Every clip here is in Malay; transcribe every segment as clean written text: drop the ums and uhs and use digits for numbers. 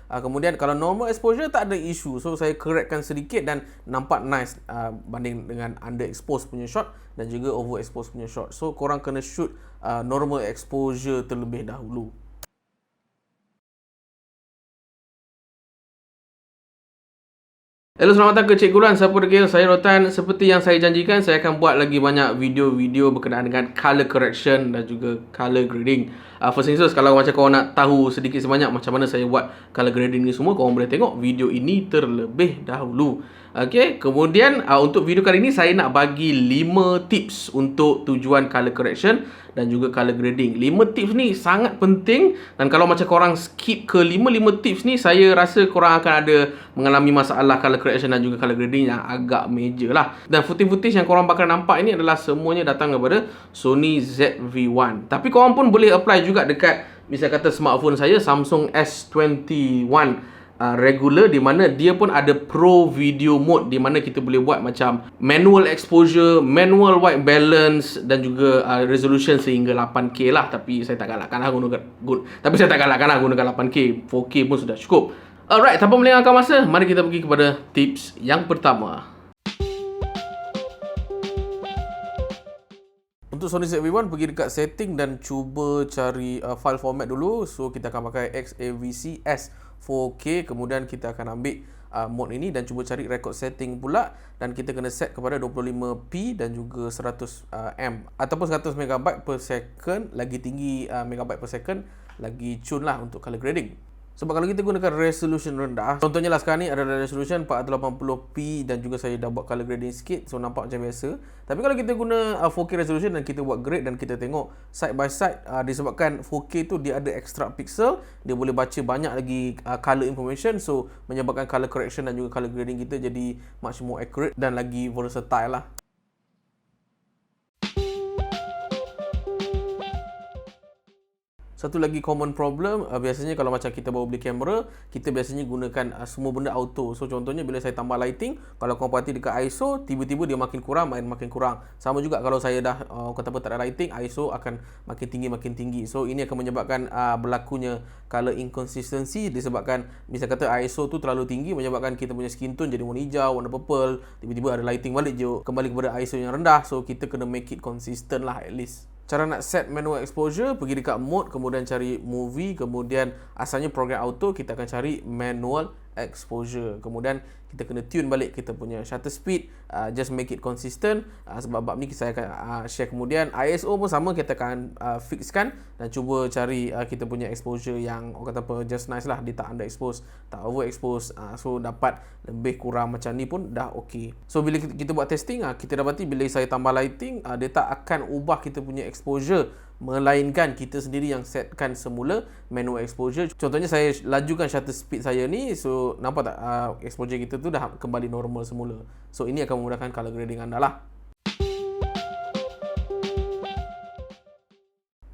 Kemudian kalau normal exposure tak ada isu. So saya correctkan sedikit dan nampak nice banding dengan underexposed punya shot dan juga overexposed punya shot. So korang kena shoot normal exposure terlebih dahulu. Hello, selamat datang ke Cikgu Luan. Siapa degil? Saya Rotan. Seperti yang saya janjikan, saya akan buat lagi banyak video-video berkenaan dengan color correction dan juga color grading. First things first, kalau macam korang nak tahu sedikit sebanyak macam mana saya buat color grading ni semua, korang boleh tengok video ini terlebih dahulu. Okay, kemudian untuk video kali ini saya nak bagi 5 tips untuk tujuan color correction dan juga color grading. 5 tips ni sangat penting dan kalau macam korang skip ke 5 tips ni, saya rasa korang akan ada mengalami masalah color correction dan juga color grading yang agak major lah. Dan footage-footage yang korang bakal nampak ini adalah semuanya datang daripada Sony ZV-1. Tapi korang pun boleh apply juga dekat misal kata smartphone saya, Samsung S21 regular, di mana dia pun ada pro video mode di mana kita boleh buat macam manual exposure, manual white balance dan juga resolution sehingga 8K lah. Tapi saya tak galakkan lah gunakan 8K. 4K pun sudah cukup. Alright, tanpa melengahkan masa, mari kita pergi kepada tips yang pertama. Untuk Sony ZV-1, pergi dekat setting dan cuba cari file format dulu. So kita akan pakai XAVC S4K. Kemudian kita akan ambil mode ini dan cuba cari record setting pula. Dan kita kena set kepada 25p dan juga 100M ataupun 100 MB per second. Lagi tinggi megabyte per second, lagi cun lah untuk color grading. Sebab kalau kita gunakan resolution rendah, contohnya lah sekarang ni adalah resolution 480p dan juga saya dah buat color grading sikit, so nampak macam biasa. Tapi kalau kita guna 4K resolution dan kita buat grade dan kita tengok side by side, disebabkan 4K tu dia ada extra pixel, dia boleh baca banyak lagi color information, so menyebabkan color correction dan juga color grading kita jadi much more accurate dan lagi versatile lah. Satu lagi common problem, biasanya kalau macam kita baru beli kamera, kita biasanya gunakan semua benda auto. So contohnya bila saya tambah lighting, kalau korang perhati dekat ISO, tiba-tiba dia makin kurang, makin kurang. Sama juga kalau saya dah kata apa tak ada lighting, ISO akan makin tinggi. So ini akan menyebabkan berlakunya color inconsistency, disebabkan misal kata ISO tu terlalu tinggi menyebabkan kita punya skin tone jadi warna hijau, warna purple, tiba-tiba ada lighting balik je kembali kepada ISO yang rendah. So kita kena make it consistent lah at least. Cara nak set manual exposure, pergi dekat mode, kemudian cari movie, kemudian asalnya program auto, kita akan cari manual exposure. Kemudian kita kena tune balik kita punya shutter speed, just make it consistent. Sebab bab ni saya akan share kemudian. ISO pun sama, kita akan fixkan dan cuba cari kita punya exposure yang orang kata apa, just nice lah. Dia tak underexpose, tak overexpose, so dapat lebih kurang macam ni pun dah ok. So bila kita buat testing, kita dapati bila saya tambah lighting, dia tak akan ubah kita punya exposure, melainkan kita sendiri yang setkan semula manual exposure. Contohnya saya lajukan shutter speed saya ni, so nampak tak exposure kita tu dah kembali normal semula. So ini akan memudahkan color grading anda lah.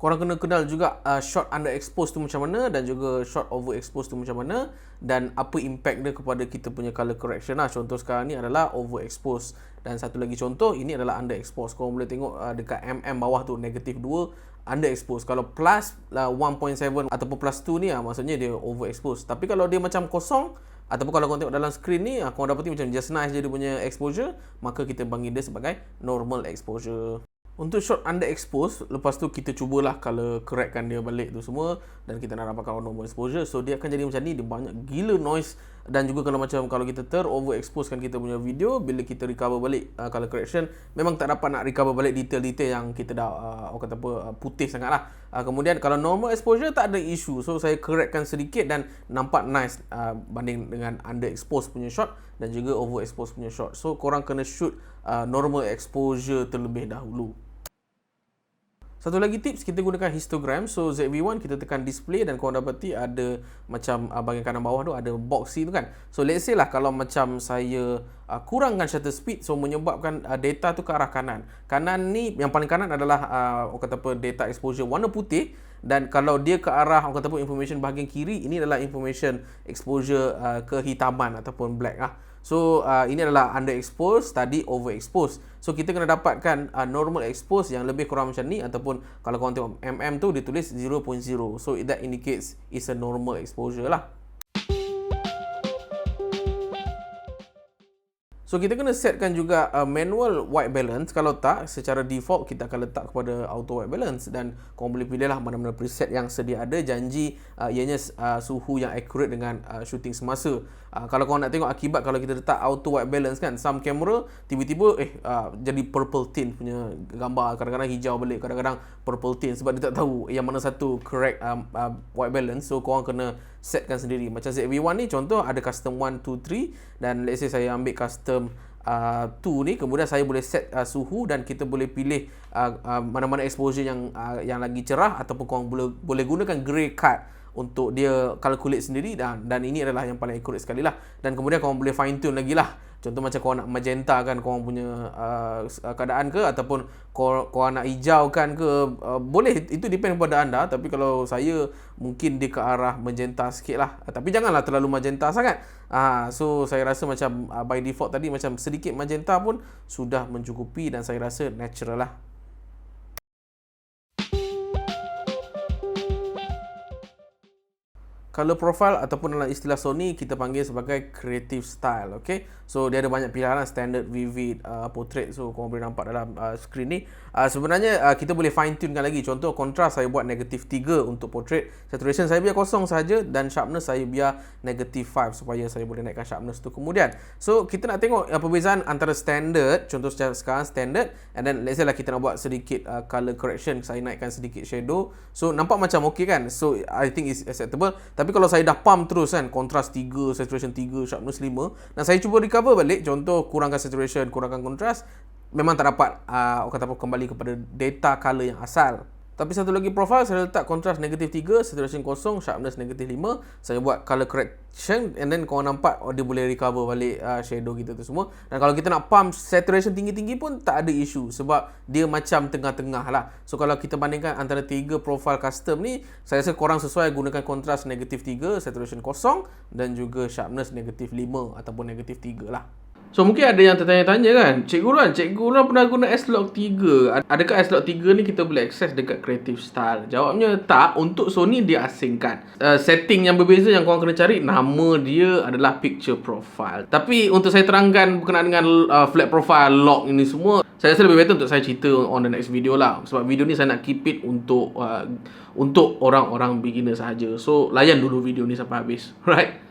Korang kena kenal juga shot underexposed tu macam mana dan juga shot overexposed tu macam mana dan apa impact dia kepada kita punya color correction lah. Contoh sekarang ni adalah overexposed dan satu lagi contoh ini adalah underexposed. Korang boleh tengok dekat bawah tu negative 2 underexposed. Kalau plus 1.7 ataupun plus 2 ni maksudnya dia overexposed. Tapi kalau dia macam kosong ataupun kalau korang tengok dalam screen ni, korang dapati macam just nice je dia punya exposure, maka kita panggil dia sebagai normal exposure. Untuk shot underexposed, lepas tu kita cubalah color correctkan dia balik tu semua dan kita nak dapatkan normal exposure. So dia akan jadi macam ni, dia banyak gila noise dan juga kalau kita overexposekan kita punya video, bila kita recover balik color correction, memang tak dapat nak recover balik detail-detail yang kita dah putih sangat lah. Kemudian kalau normal exposure tak ada isu, so saya correctkan sedikit dan nampak nice banding dengan underexposed punya shot dan juga overexposed punya shot. So korang kena shoot normal exposure terlebih dahulu. Satu lagi tips, kita gunakan histogram. So ZV-1 kita tekan display dan korang dapati ada macam bahagian kanan bawah tu ada box tu kan. So let's say lah kalau macam saya kurangkan shutter speed, so menyebabkan data tu ke arah kanan. Kanan ni yang paling kanan adalah data exposure warna putih, dan kalau dia ke arah information bahagian kiri, ini adalah information exposure kehitaman ataupun black lah. So ini adalah underexposed, tadi overexposed. So kita kena dapatkan normal expose yang lebih kurang macam ni, ataupun kalau korang tengok tu dia tulis 0.0. So that indicates it's a normal exposure lah. So kita kena setkan juga manual white balance. Kalau tak, secara default kita akan letak kepada auto white balance, dan korang boleh pilih lah mana-mana preset yang sedia ada, janji ianya suhu yang accurate dengan shooting semasa. Kalau korang nak tengok akibat kalau kita letak auto white balance kan, some camera tiba-tiba jadi purple tint punya gambar, kadang-kadang hijau balik, kadang-kadang purple tint, sebab dia tak tahu yang mana satu correct white balance. So korang kena setkan sendiri. Macam ZV-1 ni contoh ada custom 1, 2, 3, dan let's say saya ambil custom 2 ni, kemudian saya boleh set suhu, dan kita boleh pilih mana-mana exposure yang lagi cerah, ataupun korang boleh gunakan gray cut untuk dia calculate sendiri, dan ini adalah yang paling accurate sekali lah. Dan kemudian korang boleh fine tune lagi lah. Contoh macam korang nak magenta kan korang punya keadaan ke, ataupun korang nak hijau kan ke, boleh, itu depend kepada anda. Tapi kalau saya mungkin dia ke arah magenta sikit lah, tapi janganlah terlalu magenta sangat. So saya rasa macam by default tadi, macam sedikit magenta pun sudah mencukupi, dan saya rasa natural lah. Color profile ataupun dalam istilah Sony kita panggil sebagai creative style. Okay, so dia ada banyak pilihan lah, standard, vivid, portrait. So korang boleh nampak dalam screen ni. Sebenarnya kita boleh fine tune kan lagi. Contoh kontras saya buat negatif 3 untuk portrait, saturation saya biar kosong saja, dan sharpness saya biar negatif 5 supaya saya boleh naikkan sharpness tu kemudian. So kita nak tengok perbezaan antara standard, contoh sekarang standard, and then let's say lah kita nak buat sedikit color correction, saya naikkan sedikit shadow. So nampak macam okay kan, so I think it's acceptable. Tapi kalau saya dah pump terus kan, kontras 3, saturation 3, sharpness 5, dan saya cuba recover balik, contoh kurangkan saturation, kurangkan kontras, memang tak dapat kata apa, kembali kepada data color yang asal. Tapi satu lagi profile, saya letak kontras negatif 3, saturation kosong, sharpness negatif 5. Saya buat color correction, and then korang nampak dia boleh recover balik shadow kita tu semua. Dan kalau kita nak pump saturation tinggi-tinggi pun tak ada isu, sebab dia macam tengah-tengah lah. So kalau kita bandingkan antara 3 profile custom ni, saya rasa korang sesuai gunakan kontras negatif 3, saturation kosong, dan juga sharpness negatif 5 ataupun negatif 3 lah. So mungkin ada yang tertanya-tanya kan, Cikgu Luan pernah guna S-Log 3. Adakah S-Log 3 ni kita boleh akses dekat Creative Style? Jawabnya tak, untuk Sony dia asingkan. Setting yang berbeza yang korang kena cari, nama dia adalah Picture Profile. Tapi untuk saya terangkan berkenaan dengan flat profile, log ini semua, saya rasa lebih better untuk saya cerita on the next video lah. Sebab video ni saya nak keep it untuk orang-orang beginner sahaja. So layan dulu video ni sampai habis. Right?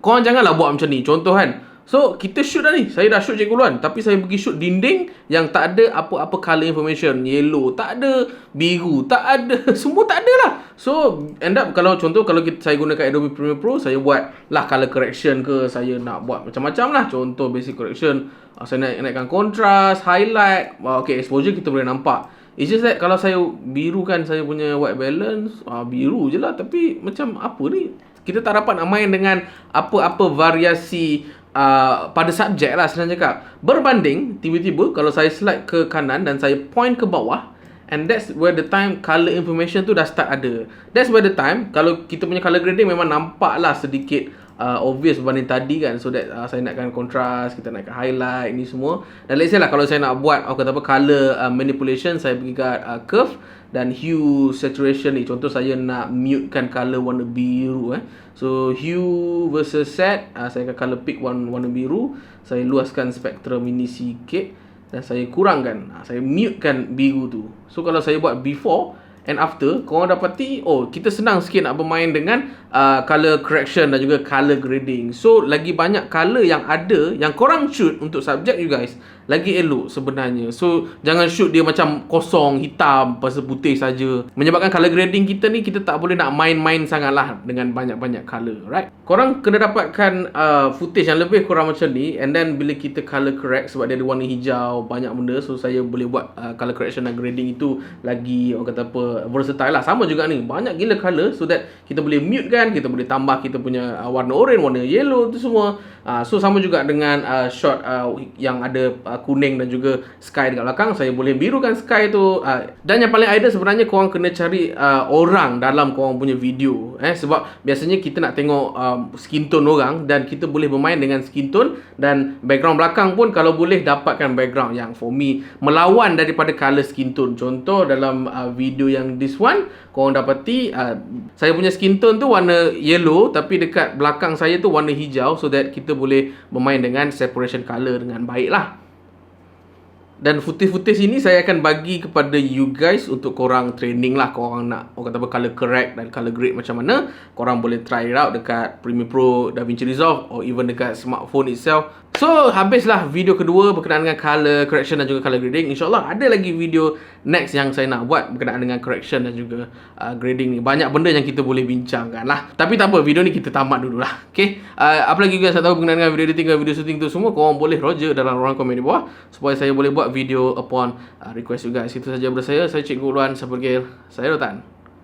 Korang janganlah buat macam ni. Contoh kan, so kita shoot dah ni, saya dah shoot Cikgu Luan, tapi saya pergi shoot dinding yang tak ada apa-apa color information. Yellow tak ada, biru tak ada, semua tak ada lah. So end up kalau saya gunakan Adobe Premiere Pro, saya buat lah color correction ke, saya nak buat macam-macam lah. Contoh basic correction, saya naikkan kontras, highlight, okay, exposure kita boleh nampak. It's just that kalau saya biru kan, saya punya white balance biru je lah, tapi macam apa ni, kita tak dapat nak main dengan apa-apa variasi pada subjek lah senang cakap. Berbanding tiba-tiba kalau saya slide ke kanan dan saya point ke bawah, and that's where the time color information tu dah start ada. That's where the time kalau kita punya color grading memang nampak lah sedikit obvious berbanding tadi kan. So that saya naikkan kontras, kita naikkan highlight, ni semua. Dan let's say lah kalau saya nak buat color manipulation, saya pergi kat curve dan hue saturation ni. Contoh saya nak mutekan color warna biru So hue versus set, saya akan color pick warna biru, saya luaskan spektrum ini sikit, dan saya kurangkan, saya mutekan biru tu. So kalau saya buat before and after, korang dapati kita senang sikit nak bermain dengan color correction dan juga color grading. So lagi banyak color yang ada, yang korang shoot untuk subjek you guys, lagi elok sebenarnya. So jangan shoot dia macam kosong, hitam, pasal putih saja. Menyebabkan color grading kita ni, kita tak boleh nak main-main sangatlah dengan banyak-banyak color, right? Korang kena dapatkan footage yang lebih kurang macam ni, and then bila kita color correct, sebab dia ada warna hijau, banyak benda, so saya boleh buat color correction dan grading itu lagi versatile lah. Sama juga ni, banyak gila color, so that kita boleh mute kan, kita boleh tambah kita punya warna orange, warna yellow tu semua. So sama juga dengan shot yang ada kuning dan juga sky dekat belakang, saya boleh birukan sky tu. Dan yang paling ideal sebenarnya korang kena cari orang dalam korang punya video. Sebab biasanya kita nak tengok skin tone orang dan kita boleh bermain dengan skin tone dan background belakang pun kalau boleh dapatkan background yang for me melawan daripada color skin tone. Contoh dalam video yang this one, korang dapati saya punya skin tone tu warna yellow tapi dekat belakang saya tu warna hijau, so that kita boleh bermain dengan separation color dengan baik lah. Dan footage-footage ini saya akan bagi kepada you guys untuk korang training lah. Korang nak orang kata apa, color correct dan color grade macam mana, korang boleh try it out dekat Premiere Pro, DaVinci Resolve or even dekat smartphone itself. So habislah video kedua berkenaan dengan color correction dan juga color grading. InsyaAllah ada lagi video next yang saya nak buat berkenaan dengan correction dan juga grading ni. Banyak benda yang kita boleh bincangkan lah. Tapi tak apa, video ni kita tamat dulu lah. Okay, apa lagi guys nak tahu berkenaan dengan video editing dan video shooting tu semua, korang boleh roger dalam ruang komen di bawah supaya saya boleh buat video upon request you guys. Itu saja daripada saya. Saya Cikgu Uluan Sapurgil. Saya Rotan.